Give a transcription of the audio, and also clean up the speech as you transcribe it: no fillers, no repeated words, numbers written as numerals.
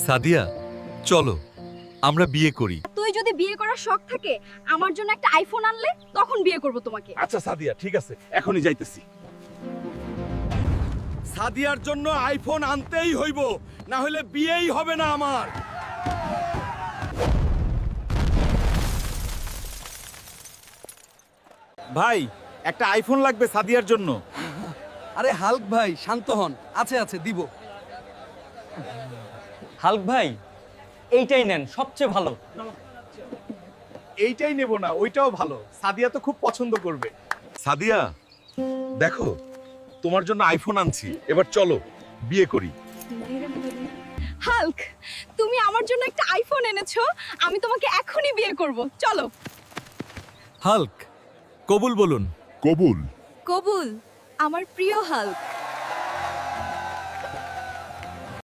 সাদিয়া চলো আমরা বিয়ে করি। তুই যদি বিয়ে করার শখ থাকে আমার জন্য একটা আইফোন আনলে তখন বিয়ে করব তোমাকে। আচ্ছা সাদিয়া ঠিক আছে, এখনই যাইতেছি। সাদিয়ার জন্য আইফোন আনতেই হইব, না হলে বিয়েই হবে না আমার। ভাই একটা আইফোন লাগবে সাদিয়ার জন্য। আরে হাল্ক ভাই শান্ত হন, আছে আছে দিব। হাল্ক ভাই এইটাই নেন, সবচেয়ে ভালো। এইটাই নেব না, ওইটাও ভালো, সাদিয়া তো খুব পছন্দ করবে। সাদিয়া দেখো তোমার জন্য আইফোন আনছি, এবার চলো বিয়ে করি। হাল্ক, তুমি আমার জন্য একটা আইফোন এনেছো, আমি তোমাকে এখনই বিয়ে করব। চলো। হাল্ক কবুল বলুন। কবুল। কবুল, আমার প্রিয় হাল্ক।